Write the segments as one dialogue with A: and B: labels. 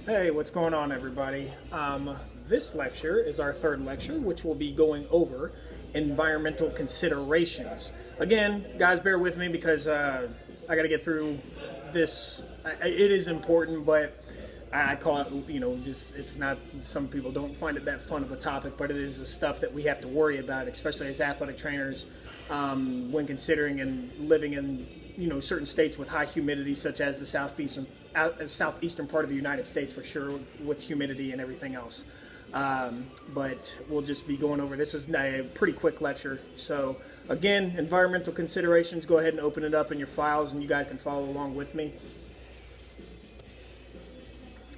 A: Hey, what's going on, everybody? This lecture is our third lecture, which will be going over environmental considerations. Again, guys, bear with me because I got to get through this. It is important, but I call it, just it's not, some people don't find it that fun of a topic, but it is the stuff that we have to worry about, especially as athletic trainers, when considering and living in, certain states with high humidity, such as the southeastern part of the United States, for sure, with humidity and everything else. But we'll just be going over, this is a pretty quick lecture. So again, environmental considerations, go ahead and open it up in your files and you guys can follow along with me.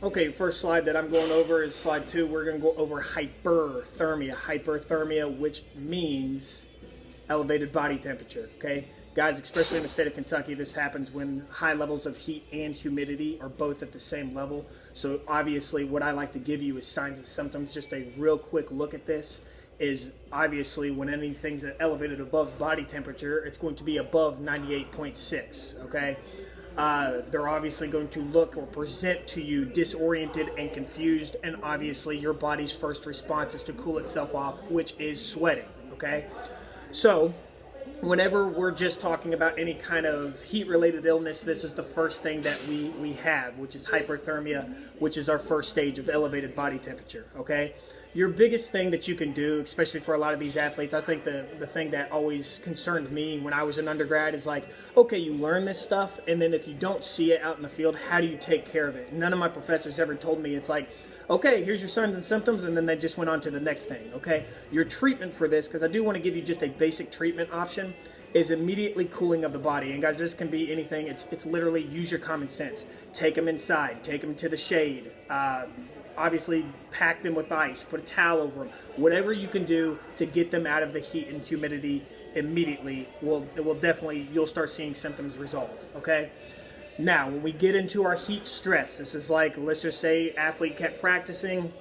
A: Okay, first slide that I'm going over is slide 2. We're going to go over hyperthermia. Hyperthermia, which means elevated body temperature, okay? Guys, especially in the state of Kentucky, this happens when high levels of heat and humidity are both at the same level. So obviously what I like to give you is signs and symptoms. Just a real quick look at this is obviously when anything's elevated above body temperature, it's going to be above 98.6, okay? They're obviously going to look or present to you disoriented and confused, and obviously your body's first response is to cool itself off, which is sweating, okay? So whenever we're just talking about any kind of heat-related illness, this is the first thing that we have, which is hyperthermia, which is our first stage of elevated body temperature, okay? Your biggest thing that you can do, especially for a lot of these athletes, I think the thing that always concerned me when I was an undergrad is like, okay, you learn this stuff, and then if you don't see it out in the field, how do you take care of it? None of my professors ever told me it's like, okay, here's your signs and symptoms, and then they just went on to the next thing, okay? Your treatment for this, because I do want to give you just a basic treatment option, is immediately cooling of the body. And guys, this can be anything. It's literally use your common sense. Take them inside. Take them to the shade. Obviously, pack them with ice. Put a towel over them. Whatever you can do to get them out of the heat and humidity immediately you'll start seeing symptoms resolve, okay? Now, when we get into our heat stress, this is like, let's just say athlete kept practicing,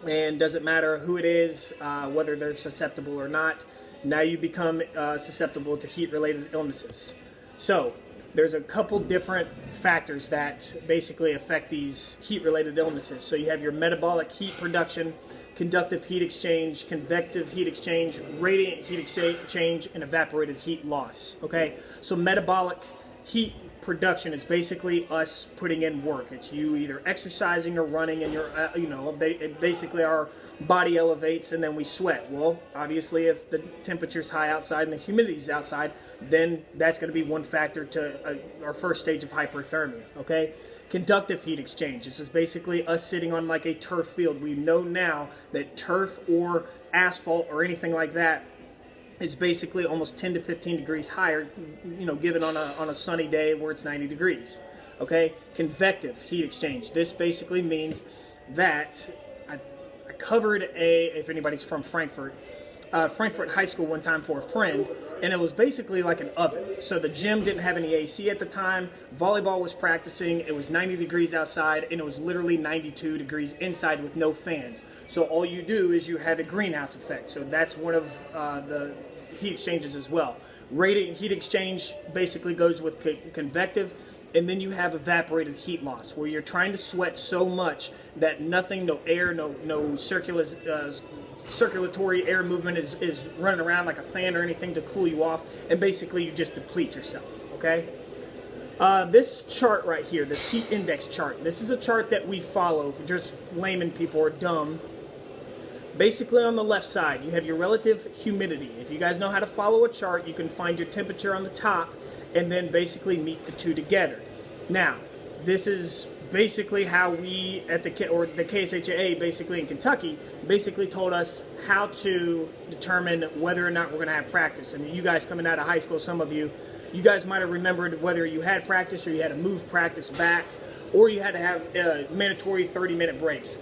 A: and doesn't matter who it is, whether they're susceptible or not, now you become susceptible to heat-related illnesses. So there's a couple different factors that basically affect these heat-related illnesses. So you have your metabolic heat production, conductive heat exchange, convective heat exchange, radiant heat exchange, and evaporative heat loss, okay? So metabolic heat production is basically us putting in work. It's you either exercising or running, and basically our body elevates and then we sweat. Well, obviously if the temperature's high outside and the humidity's outside, then that's going to be one factor to our first stage of hyperthermia, okay? Conductive heat exchange. This is basically us sitting on like a turf field. We know now that turf or asphalt or anything like that is basically almost 10 to 15 degrees higher, given on a sunny day where it's 90 degrees, okay? Convective heat exchange. This basically means that I covered if anybody's from Frankfurt High School one time for a friend, and it was basically like an oven. So the gym didn't have any AC at the time, volleyball was practicing, it was 90 degrees outside, and it was literally 92 degrees inside with no fans. So all you do is you have a greenhouse effect. So that's one of the heat exchanges as well. Radiant heat exchange basically goes with convective, and then you have evaporated heat loss, where you're trying to sweat so much that nothing, no air, no circulatory air movement is running around like a fan or anything to cool you off, and basically you just deplete yourself, okay? This chart right here, this heat index chart, this is a chart that we follow for just layman people or dumb. Basically on the left side, you have your relative humidity. If you guys know how to follow a chart, you can find your temperature on the top and then basically meet the two together. Now, this is basically how we at the KSHA, basically in Kentucky, basically told us how to determine whether or not we're going to have practice. And you guys coming out of high school, some of you guys might have remembered whether you had practice or you had to move practice back, or you had to have mandatory 30-minute breaks.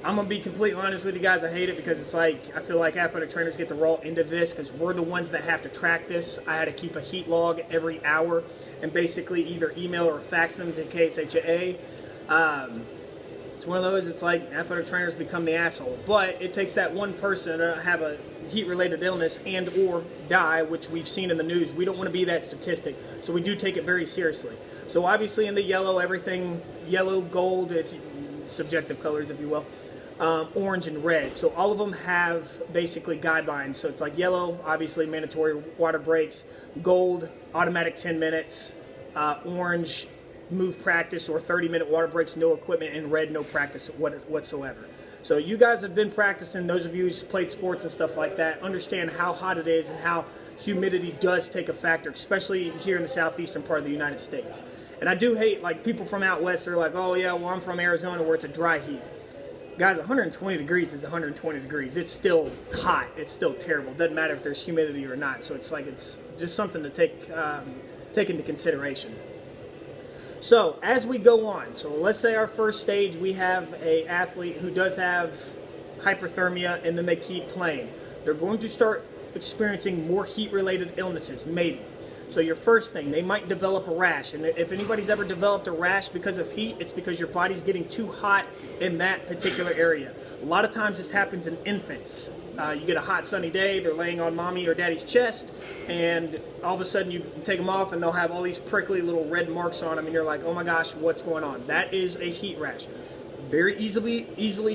A: I'm going to be completely honest with you guys. I hate it because it's like, I feel like athletic trainers get the raw end of this because we're the ones that have to track this. I had to keep a heat log every hour and basically either email or fax them to KSHA. It's one of those, it's like athletic trainers become the asshole. But it takes that one person to have a heat-related illness and or die, which we've seen in the news. We don't want to be that statistic, so we do take it very seriously. So obviously in the yellow, everything yellow, gold, if you, subjective colors, if you will. Orange and red. So all of them have basically guidelines. So it's like yellow, obviously mandatory water breaks, gold, automatic 10 minutes, orange, move practice or 30-minute water breaks, no equipment, and red, no practice whatsoever. So you guys have been practicing, those of you who's played sports and stuff like that, understand how hot it is and how humidity does take a factor, especially here in the southeastern part of the United States. And I do hate, like, people from out west, they're like, oh yeah, well, I'm from Arizona where it's a dry heat. Guys, 120 degrees is 120 degrees. It's still hot. It's still terrible. Doesn't matter if there's humidity or not. So it's like, it's just something to take into consideration. So as we go on, so let's say our first stage, we have a athlete who does have hyperthermia, and then they keep playing. They're going to start experiencing more heat-related illnesses, maybe. So your first thing, they might develop a rash. And if anybody's ever developed a rash because of heat, it's because your body's getting too hot in that particular area. A lot of times this happens in infants. You get a hot sunny day, they're laying on mommy or daddy's chest, and all of a sudden you take them off and they'll have all these prickly little red marks on them, and you're like, oh my gosh, what's going on? That is a heat rash. Very easily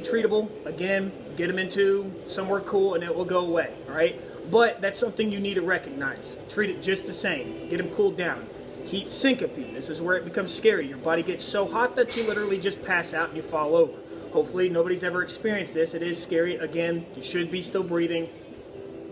A: treatable. Again, get them into somewhere cool and it will go away, all right? But that's something you need to recognize. Treat it just the same. Get them cooled down. Heat syncope. This is where it becomes scary. Your body gets so hot that you literally just pass out and you fall over. Hopefully nobody's ever experienced this. It is scary. Again, you should be still breathing.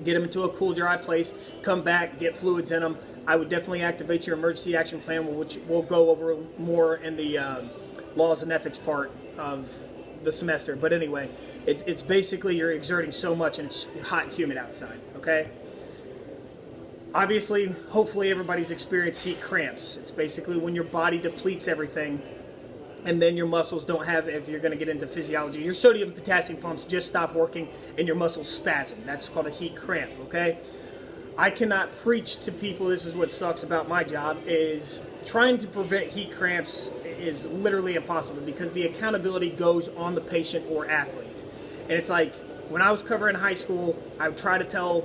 A: Get them into a cool, dry place. Come back, get fluids in them. I would definitely activate your emergency action plan, which we'll go over more in the laws and ethics part of the semester. But anyway, it's basically you're exerting so much and it's hot and humid outside, okay? Obviously, hopefully everybody's experienced heat cramps. It's basically when your body depletes everything and then your muscles don't have, if you're going to get into physiology, your sodium and potassium pumps just stop working and your muscles spasm. That's called a heat cramp, okay? I cannot preach to people, this is what sucks about my job, is trying to prevent heat cramps is literally impossible because the accountability goes on the patient or athlete. And it's like, when I was covering high school, I would try to tell,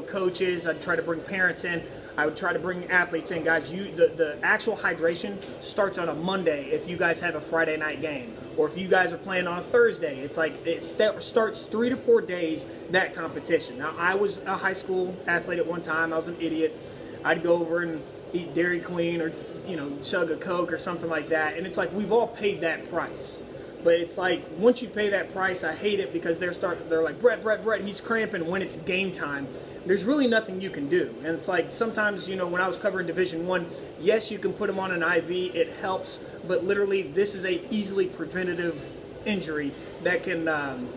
A: coaches, I'd try to bring parents in, I would try to bring athletes in, guys, the actual hydration starts on a Monday if you guys have a Friday night game. Or if you guys are playing on a Thursday, it's like it starts 3 to 4 days, that competition. Now, I was a high school athlete at one time. I was an idiot. I'd go over and eat Dairy Queen or, chug a Coke or something like that. And it's like we've all paid that price. But it's like, once you pay that price, I hate it because they're like, Brett, he's cramping when it's game time. There's really nothing you can do. And it's like, sometimes, when I was covering Division I, yes, you can put them on an IV, it helps, but literally this is a easily preventative injury that can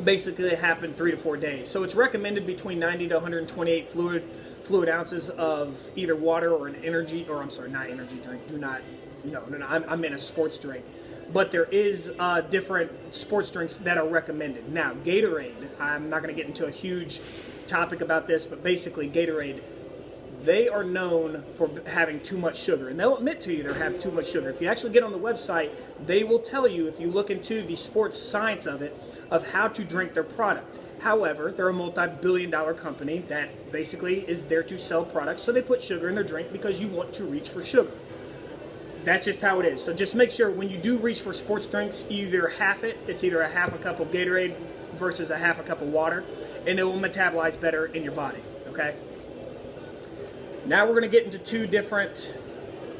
A: basically happen 3 to 4 days. So it's recommended between 90 to 128 fluid ounces of either water or an energy, or I'm sorry, not energy drink, I'm in a sports drink. But there is different sports drinks that are recommended. Now, Gatorade, I'm not going to get into a huge topic about this, but basically Gatorade, they are known for having too much sugar. And they'll admit to you they have too much sugar. If you actually get on the website, they will tell you, if you look into the sports science of it, of how to drink their product. However, they're a multi-billion-dollar company that basically is there to sell products, so they put sugar in their drink because you want to reach for sugar. That's just how it is. So just make sure when you do reach for sports drinks, either half it. It's either a half a cup of Gatorade versus a half a cup of water, and it will metabolize better in your body, okay? Now we're going to get into 2 different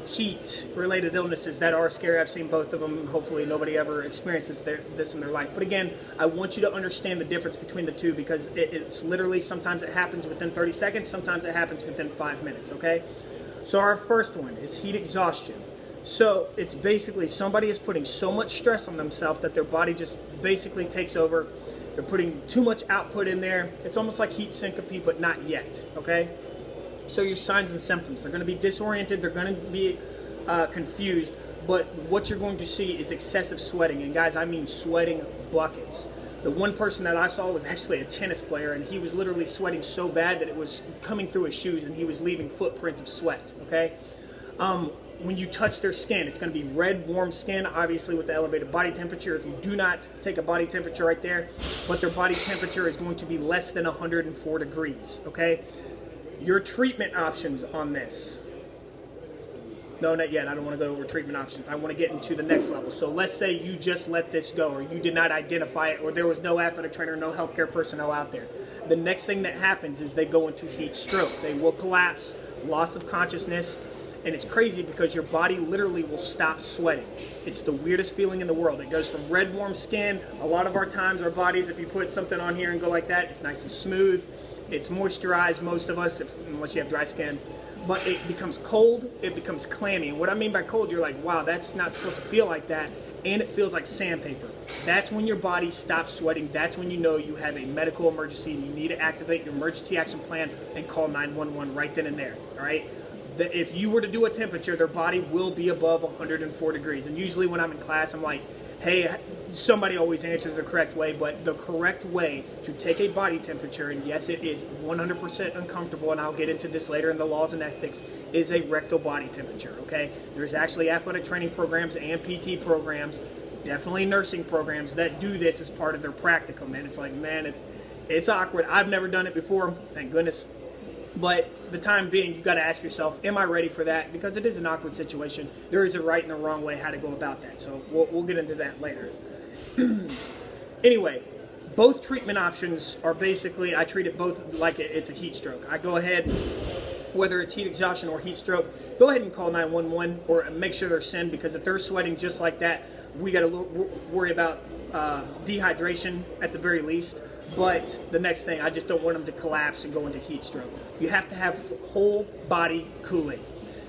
A: heat-related illnesses that are scary. I've seen both of them. Hopefully nobody ever experiences this in their life. But again, I want you to understand the difference between the two because it's literally, sometimes it happens within 30 seconds, sometimes it happens within 5 minutes, okay? So our first one is heat exhaustion. So it's basically somebody is putting so much stress on themselves that their body just basically takes over. They're putting too much output in there. It's almost like heat syncope, but not yet, okay? So your signs and symptoms, they're going to be disoriented, they're going to be confused, but what you're going to see is excessive sweating. And guys, I mean sweating buckets. The one person that I saw was actually a tennis player, and he was literally sweating so bad that it was coming through his shoes, and he was leaving footprints of sweat, okay? When you touch their skin, it's going to be red, warm skin, obviously with the elevated body temperature. If you do not take a body temperature right there, but their body temperature is going to be less than 104 degrees, okay? Your treatment options on this. No, not yet. I don't want to go over treatment options. I want to get into the next level. So let's say you just let this go, or you did not identify it, or there was no athletic trainer, no healthcare personnel out there. The next thing that happens is they go into heat stroke. They will collapse, loss of consciousness, and it's crazy because your body literally will stop sweating. It's the weirdest feeling in the world. It goes from red, warm skin. A lot of our times, our bodies, if you put something on here and go like that, it's nice and smooth. It's moisturized, most of us, unless you have dry skin. But it becomes cold, it becomes clammy. And what I mean by cold, you're like, wow, that's not supposed to feel like that. And it feels like sandpaper. That's when your body stops sweating. That's when you know you have a medical emergency and you need to activate your emergency action plan and call 911 right then and there, all right? If you were to do a temperature, their body will be above 104 degrees. And usually when I'm in class, I'm like, hey, somebody always answers the correct way, but the correct way to take a body temperature, and yes, it is 100% uncomfortable, and I'll get into this later in the laws and ethics, is a rectal body temperature, okay? There's actually athletic training programs and PT programs, definitely nursing programs that do this as part of their practicum, man. It's like, man, it's awkward. I've never done it before, thank goodness. But the time being, you got to ask yourself, am I ready for that? Because it is an awkward situation. There is a right and a wrong way how to go about that. So we'll get into that later. Anyway, both treatment options are basically, I treat it both like it's a heat stroke. I go ahead, whether it's heat exhaustion or heat stroke, go ahead and call 911 or make sure they're send, because if they're sweating just like that, we got to worry about dehydration at the very least. But the next thing, I just don't want them to collapse and go into heat stroke. You have to have whole body cooling.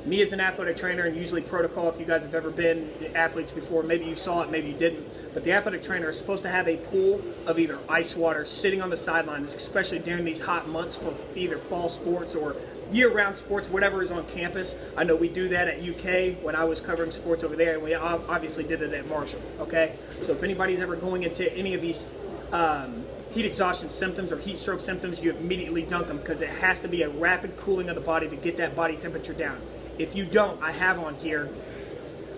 A: Me as an athletic trainer, and usually protocol, if you guys have ever been athletes before, maybe you saw it, maybe you didn't, but the athletic trainer is supposed to have a pool of either ice water sitting on the sidelines, especially during these hot months for either fall sports or year-round sports, whatever is on campus. I know we do that at UK when I was covering sports over there, and we obviously did it at Marshall, okay? So if anybody's ever going into any of these heat exhaustion symptoms or heat stroke symptoms, you immediately dunk them, because it has to be a rapid cooling of the body to get that body temperature down. If you don't, I have on here,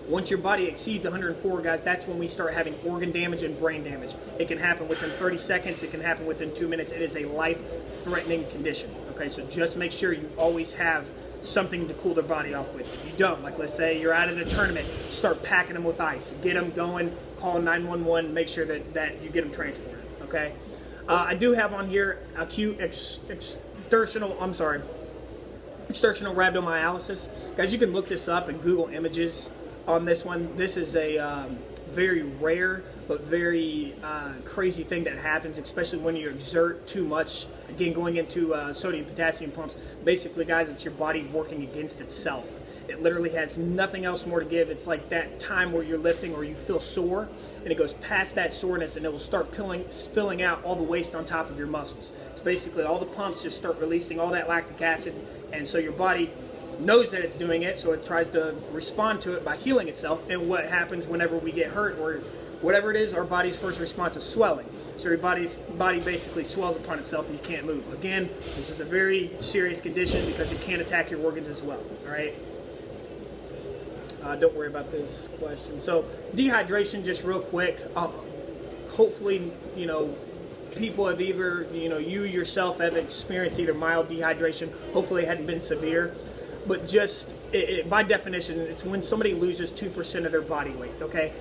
A: once your body exceeds 104, guys, that's when we start having organ damage and brain damage. It can happen within 30 seconds. It can happen within 2 minutes. It is a life-threatening condition. Okay, so just make sure you always have something to cool their body off with. If you don't, like let's say you're out at a tournament, start packing them with ice. Get them going, call 911, make sure that you get them transported, okay? I do have on here acute exertional rhabdomyolysis. Guys, you can look this up and Google images on this one. This is a very rare but very crazy thing that happens, especially when you exert too much. Again, going into sodium potassium pumps. Basically, guys, it's your body working against itself. It literally has nothing else more to give. It's like that time where you're lifting or you feel sore, and it goes past that soreness and it will start spilling out all the waste on top of your muscles. It's basically all the pumps just start releasing all that lactic acid, and so your body knows that it's doing it, so it tries to respond to it by healing itself. And what happens whenever we get hurt or whatever it is, our body's first response is swelling. So your body basically swells upon itself and you can't move. Again, this is a very serious condition because it can attack your organs as well, all right? Don't worry about this question. So dehydration, just real quick. Hopefully, people have either, you yourself have experienced either mild dehydration. Hopefully it hadn't been severe. But just, by definition, it's when somebody loses 2% of their body weight, okay?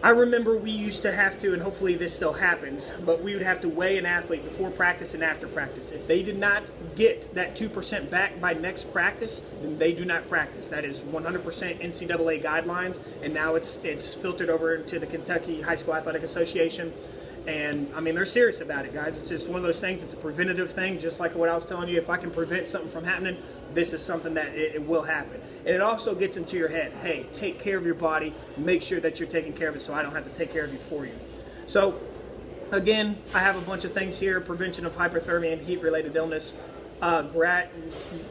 A: I remember we used to have to, and hopefully this still happens, but we would have to weigh an athlete before practice and after practice. If they did not get that 2% back by next practice, then they do not practice. That is 100% NCAA guidelines, and now it's filtered over to the Kentucky High School Athletic Association. And, I mean, they're serious about it, guys. It's just one of those things. It's a preventative thing, just like what I was telling you. If I can prevent something from happening, this is something that it will happen. And it also gets into your head. Hey, take care of your body. Make sure that you're taking care of it so I don't have to take care of you for you. So, again, I have a bunch of things here. Prevention of hyperthermia and heat-related illness.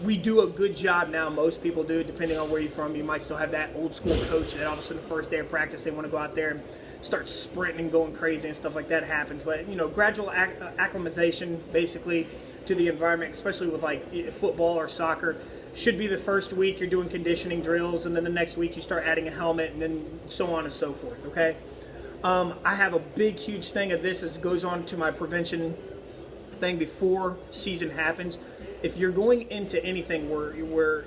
A: We do a good job now. Most people do, depending on where you're from. You might still have that old-school coach that all of a sudden the first day of practice, they want to go out there and start sprinting and going crazy and stuff like that happens. But, gradual acclimatization, basically, to the environment, especially with like football or soccer, should be the first week you're doing conditioning drills, and then the next week you start adding a helmet, and then so on and so forth, okay? I have a big, huge thing of this as goes on to my prevention thing before season happens. if you're going into anything where,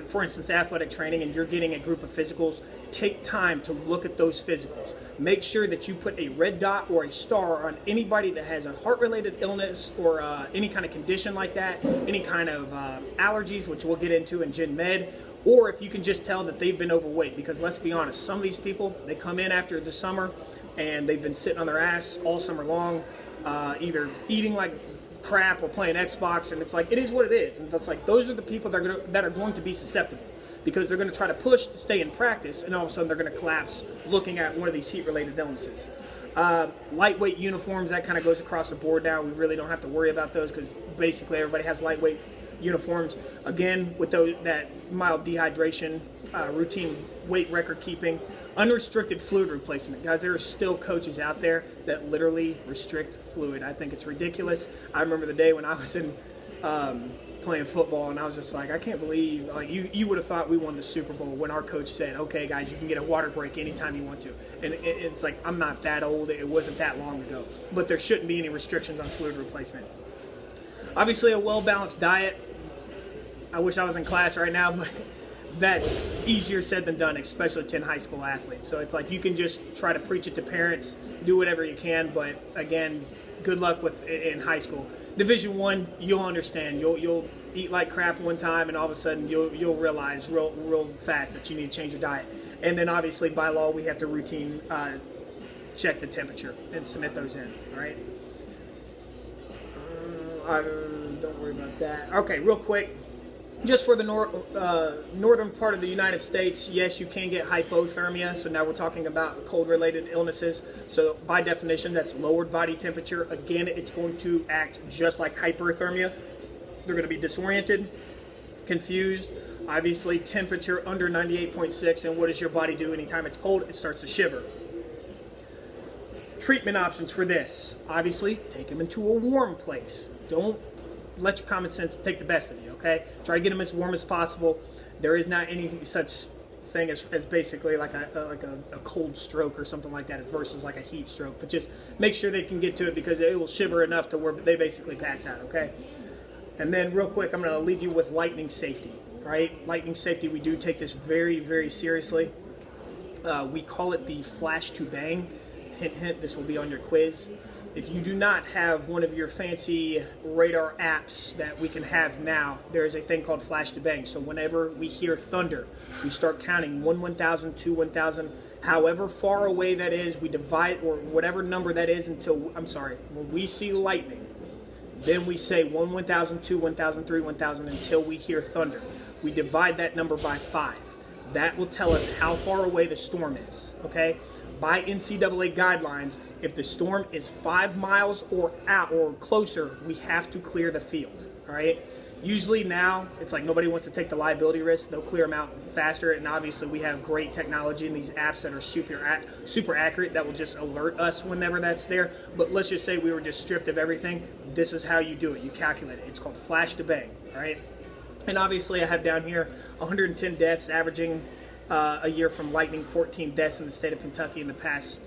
A: for instance, athletic training, and you're getting a group of physicals, take time to look at those physicals. Make sure that you put a red dot or a star on anybody that has a heart-related illness or any kind of condition like that, any kind of allergies, which we'll get into in Gen Med, or if you can just tell that they've been overweight. Because let's be honest, some of these people, they come in after the summer and they've been sitting on their ass all summer long, either eating like crap or playing Xbox, and it's like, it is what it is. And that's like, those are the people that are going to be susceptible, because they're going to try to push to stay in practice, and all of a sudden they're going to collapse looking at one of these heat-related illnesses. Lightweight uniforms, that kind of goes across the board now. We really don't have to worry about those because basically everybody has lightweight uniforms. Again, with that mild dehydration, routine weight record keeping, unrestricted fluid replacement. Guys, there are still coaches out there that literally restrict fluid. I think it's ridiculous. I remember the day when I was in playing football, and I was just like, I can't believe, like, you would have thought we won the Super Bowl when our coach said, okay guys, you can get a water break anytime you want to. And it's like, I'm not that old, it wasn't that long ago, but there shouldn't be any restrictions on fluid replacement. Obviously a well-balanced diet. I wish I was in class right now, but that's easier said than done, especially to high school athletes. So it's like, you can just try to preach it to parents, do whatever you can, but again, good luck with in high school. Division I, you'll understand. You'll eat like crap one time, and all of a sudden you'll realize real fast that you need to change your diet. And then obviously by law we have to routine check the temperature and submit those in. All right. Don't worry about that. Okay, real quick. Just for the northern part of the United States, yes, you can get hypothermia. So now we're talking about cold-related illnesses. So by definition, that's lowered body temperature. Again, it's going to act just like hyperthermia. They're going to be disoriented, confused. Obviously, temperature under 98.6. And what does your body do anytime it's cold? It starts to shiver. Treatment options for this. Obviously, take them into a warm place. Don't let your common sense take the best of you, okay? Try to get them as warm as possible. There is not any such thing as basically like a cold stroke or something like that versus like a heat stroke. But just make sure they can get to it, because it will shiver enough to where they basically pass out, okay? And then real quick, I'm going to leave you with lightning safety, right? Lightning safety, we do take this very, very seriously. We call it the flash to bang. Hint, hint, this will be on your quiz. If you do not have one of your fancy radar apps that we can have now, there is a thing called flash to bang. So whenever we hear thunder, we start counting 1, 1,000, 2, 1,000, however far away that is, we divide, or whatever number that is until, I'm sorry, when we see lightning, then we say 1, 1,000, 2, 1,000, 3, 1,000 until we hear thunder. We divide that number by 5. That will tell us how far away the storm is, okay? By NCAA guidelines, if the storm is 5 miles or out or closer, we have to clear the field, all right? Usually now, it's like nobody wants to take the liability risk. They'll clear them out faster, and obviously we have great technology in these apps that are super accurate that will just alert us whenever that's there. But let's just say we were just stripped of everything. This is how you do it. You calculate it. It's called flash to bang, all right? And obviously I have down here 110 deaths averaging a year from lightning, 14 deaths in the state of Kentucky in the past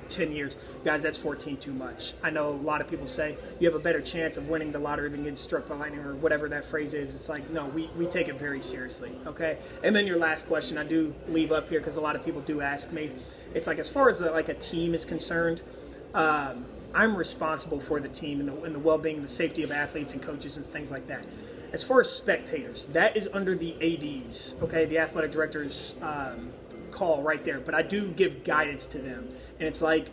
A: 10 years. Guys, that's 14 too much. I know a lot of people say you have a better chance of winning the lottery than getting struck by lightning, or whatever that phrase is. It's like, no, we take it very seriously, okay? And then your last question I do leave up here because a lot of people do ask me. It's like, as far as like a team is concerned, I'm responsible for the team and the well-being and the safety of athletes and coaches and things like that. As far as spectators, that is under the ADs, okay, the athletic director's call right there. But I do give guidance to them. And it's like,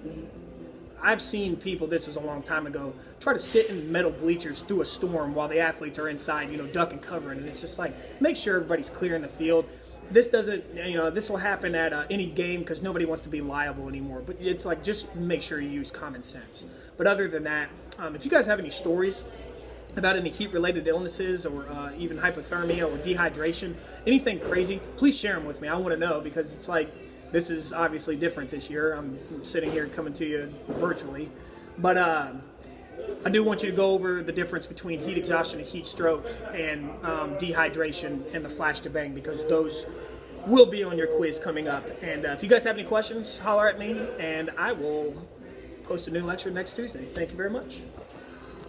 A: I've seen people, this was a long time ago, try to sit in metal bleachers through a storm while the athletes are inside, duck and covering. And it's just like, make sure everybody's clearing the field. This doesn't, this will happen at any game because nobody wants to be liable anymore. But it's like, just make sure you use common sense. But other than that, if you guys have any stories about any heat-related illnesses or even hypothermia or dehydration, anything crazy, please share them with me. I want to know, because it's like, this is obviously different this year. I'm sitting here coming to you virtually. But I do want you to go over the difference between heat exhaustion and heat stroke, and dehydration and the flash to bang, because those will be on your quiz coming up. And if you guys have any questions, holler at me, and I will post a new lecture next Tuesday. Thank you very much.